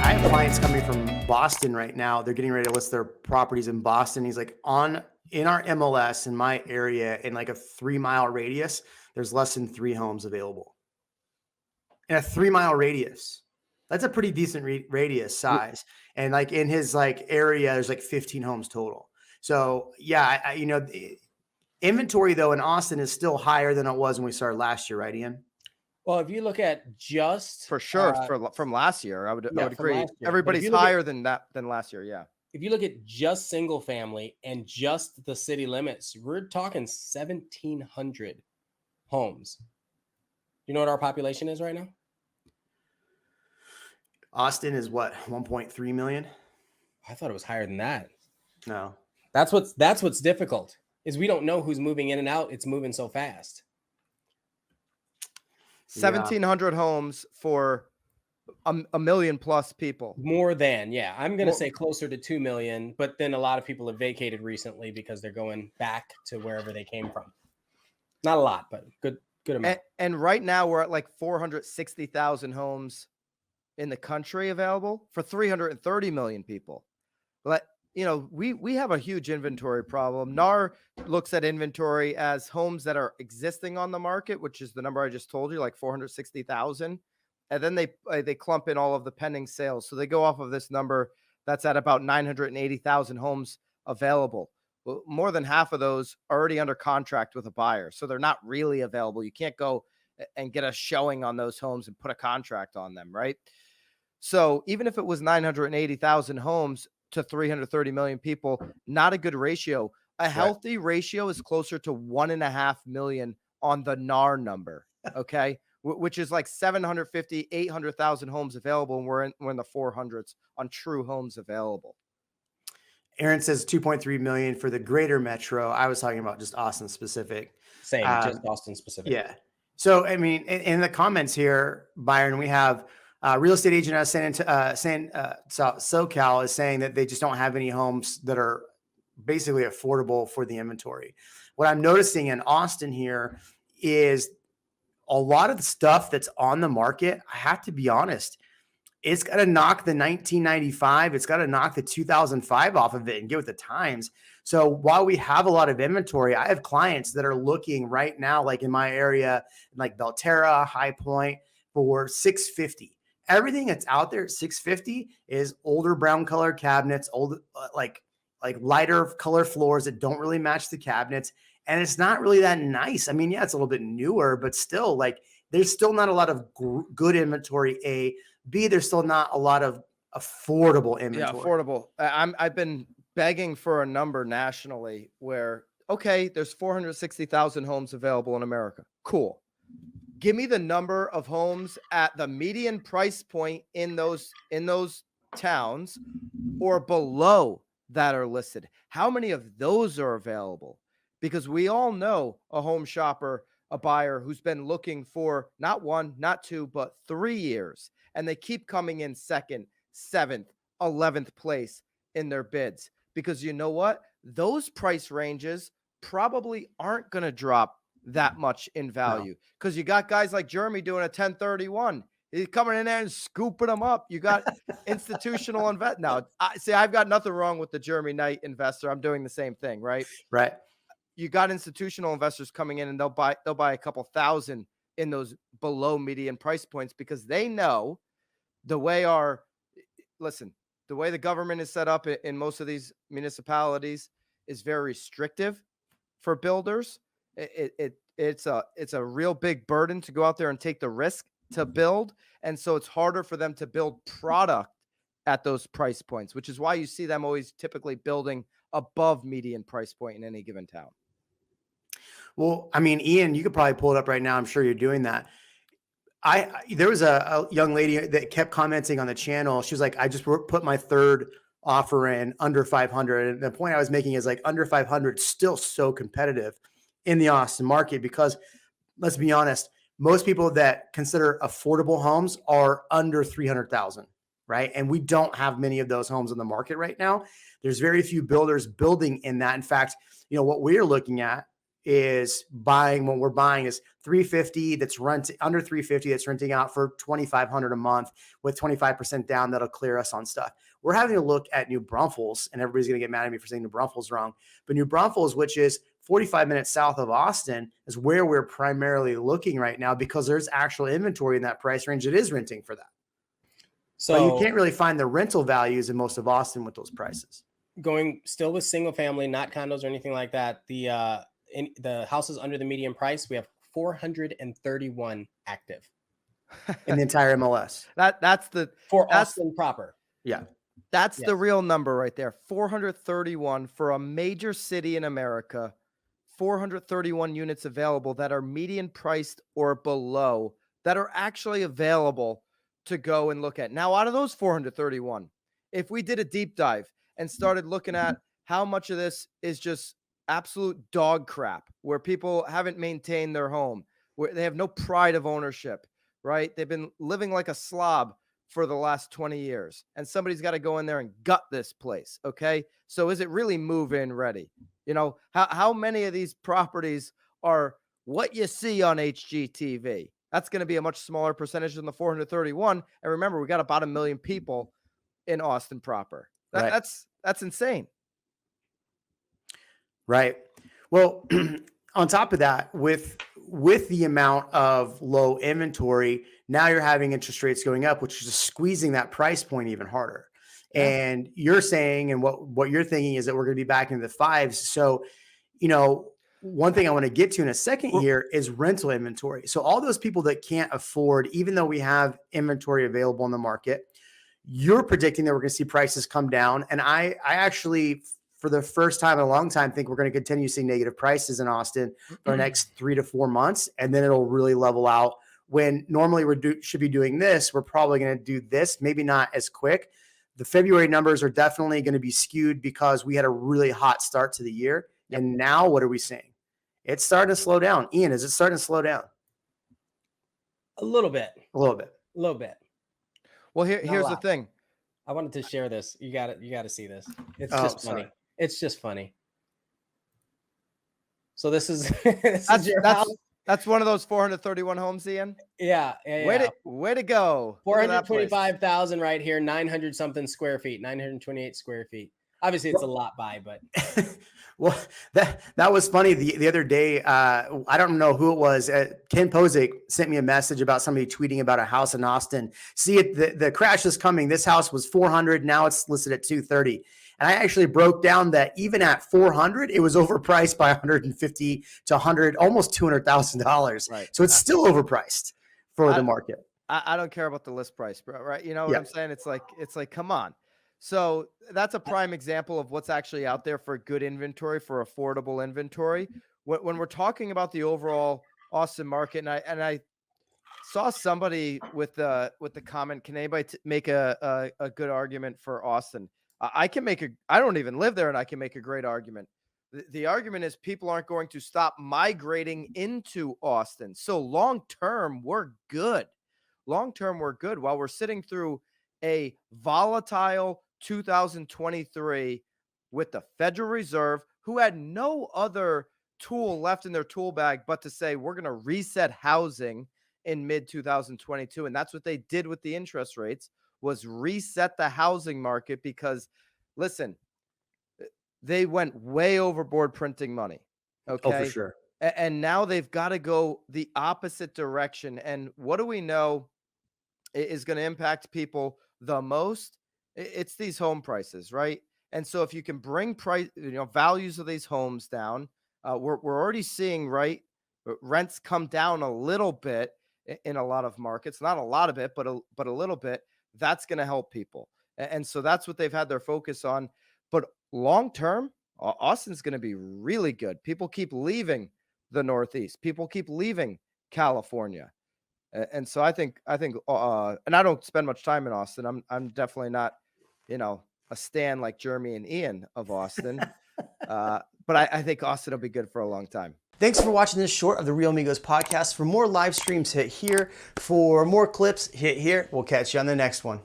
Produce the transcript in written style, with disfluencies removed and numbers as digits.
I have clients coming from Boston right now. They're getting ready to list their properties in Boston. He's like, in our MLS in my area, in like a 3 mile radius, there's less than 3 homes available in a 3 mile radius. That's a pretty decent radius size. And like in his like area, there's like 15 homes total. So yeah, the inventory though in Austin is still higher than it was when we started last year, right, Ian? Well, if you look at just For sure, from last year, I would from agree. last year. But if Everybody's you look at higher than last year. Yeah. if you look at just single family and just the city limits, we're talking 1,700 homes. You know what our population is right now? Austin is what, 1.3 million? I thought it was higher than that. No. That's what's difficult is we don't know who's moving in and out. It's moving so fast. 1,700 homes for a million plus people. More than, yeah. I'm going to say closer to 2 million, but then a lot of people have vacated recently because they're going back to wherever they came from. Not a lot, but good amount. And right now we're at like 460,000 homes in the country available for 330 million people. But we have a huge inventory problem. NAR looks at inventory as homes that are existing on the market, which is the number I just told you, like 460,000. And then they clump in all of the pending sales. So they go off of this number that's at about 980,000 homes available. Well, more than half of those are already under contract with a buyer. So they're not really available. You can't go and get a showing on those homes and put a contract on them, right? So even if it was 980,000 homes to 330 million people, not a good ratio. A healthy ratio is closer to 1.5 million on the NAR number, okay? Which is like 750, 800,000 homes available, and we're in the 400s on true homes available. Aaron says 2.3 million for the greater metro. I was talking about just Austin specific. Same, just Austin specific. Yeah. So, I mean, in the comments here, Byron, we have real estate agent out of SoCal is saying that they just don't have any homes that are basically affordable for the inventory. What I'm noticing in Austin here is a lot of the stuff that's on the market, I have to be honest, it's got to knock the 1995. It's got to knock the 2005 off of it and get with the times. So while we have a lot of inventory, I have clients that are looking right now, like in my area, like Belterra, High Point, for 650. Everything that's out there at 650 is older brown color cabinets, old like lighter color floors that don't really match the cabinets. And it's not really that nice. I mean, yeah, it's a little bit newer, but still, like, there's still not a lot of good inventory. A, B, there's still not a lot of affordable inventory. Yeah, affordable. I've been begging for a number nationally where, okay, there's 460,000 homes available in America. Cool. Give me the number of homes at the median price point in those towns or below that are listed. How many of those are available? Because we all know a home shopper, a buyer who's been looking for not 1, not 2, but 3 years. And they keep coming in 2nd, 7th, 11th place in their bids. Because you know what? Those price ranges probably aren't going to drop that much in value. Because you got guys like Jeremy doing a 1031. He's coming in there and scooping them up. You got institutional invest. Now, I've got nothing wrong with the Jeremy Knight investor. I'm doing the same thing, right? Right. You got institutional investors coming in and they'll buy a couple thousand in those below median price points because they know the way the government is set up in most of these municipalities is very restrictive for builders. It's a real big burden to go out there and take the risk to build. And so it's harder for them to build product at those price points, which is why you see them always typically building above median price point in any given town. Well, I mean, Ian, you could probably pull it up right now. I'm sure you're doing that. There was a young lady that kept commenting on the channel. She was like, I just put my third offer in under 500. And the point I was making is like under 500 still so competitive in the Austin market because let's be honest, most people that consider affordable homes are under 300,000, right? And we don't have many of those homes on the market right now. There's very few builders building in that. In fact, what we're looking at is buying, what we're buying is 350 that's renting under 350 that's renting out for 2,500 a month with 25% down. That'll clear us on stuff. We're having to look at New Braunfels, and everybody's going to get mad at me for saying New Braunfels wrong, but New Braunfels, which is 45 minutes south of Austin, is where we're primarily looking right now because there's actual inventory in that price range that is renting for that. So but you can't really find the rental values in most of Austin with those prices. Going still with single family, not condos or anything like that. The houses under the median price, we have 431 active in the entire MLS. That's Austin proper. Yeah. That's the real number right there. 431 for a major city in America, 431 units available that are median priced or below that are actually available to go and look at. Now, out of those 431, if we did a deep dive and started looking at how much of this is just absolute dog crap, where people haven't maintained their home, where they have no pride of ownership, right? They've been living like a slob for the last 20 years, and somebody's got to go in there and gut this place. Okay. So is it really move-in ready? You know, how many of these properties are what you see on HGTV? That's going to be a much smaller percentage than the 431. And remember, we got about 1 million people in Austin proper. That's insane. Right. Well, on top of that, with the amount of low inventory, now you're having interest rates going up, which is just squeezing that price point even harder. Yeah. And you're saying, and what you're thinking is that we're going to be back into the fives. So, you know, one thing I want to get to in a second here is rental inventory. So all those people that can't afford, even though we have inventory available in the market, you're predicting that we're going to see prices come down. And I actually, for the first time in a long time, think we're going to continue seeing negative prices in Austin for the next 3 to 4 months. And then it'll really level out. When normally we should be doing this, we're probably going to do this, maybe not as quick. The February numbers are definitely going to be skewed because we had a really hot start to the year. Yep. And now what are we seeing? It's starting to slow down. Ian, is it starting to slow down? A little bit. A little bit. A little bit. Well, here's the thing. I wanted to share this. You got to see this. It's just funny. It's just funny. So this is that's one of those 431 homes, Ian. Yeah. Way to go. 425,000 right here, 900 something square feet, 928 square feet. Obviously, it's a lot by, but well, that was funny. The other day, I don't know who it was. Ken Posick sent me a message about somebody tweeting about a house in Austin. See it, the crash is coming. This house was 400. Now it's listed at 230. And I actually broke down that even at 400, it was overpriced by 150 to 100, almost $200,000. Right. So it's still overpriced for the market. I don't care about the list price, bro. Right? You know what I'm saying? It's like, come on. So that's a prime example of what's actually out there for good inventory, for affordable inventory. When we're talking about the overall Austin market, and I saw somebody with the comment, can anybody make a good argument for Austin? I don't even live there, and I can make a great argument. The argument is people aren't going to stop migrating into Austin. So long-term, we're good. Long-term, we're good. While we're sitting through a volatile 2023 with the Federal Reserve, who had no other tool left in their tool bag but to say, we're going to reset housing in mid-2022. And that's what they did with the interest rates, was reset the housing market because, listen, they went way overboard printing money. Okay. Oh, for sure. And now they've got to go the opposite direction. And what do we know is going to impact people the most? It's these home prices, right? And so if you can bring values of these homes down, we're already seeing, right, rents come down a little bit in a lot of markets, not a lot of it, but a little bit. That's going to help people. And so that's what they've had their focus on. But long term, Austin's going to be really good. People keep leaving the Northeast. People keep leaving California. And so I think, and I don't spend much time in Austin. I'm definitely not, a stan like Jeremy and Ian of Austin. But I think Austin will be good for a long time. Thanks for watching this short of the Real Amigos podcast. For more live streams, hit here. For more clips, hit here. We'll catch you on the next one.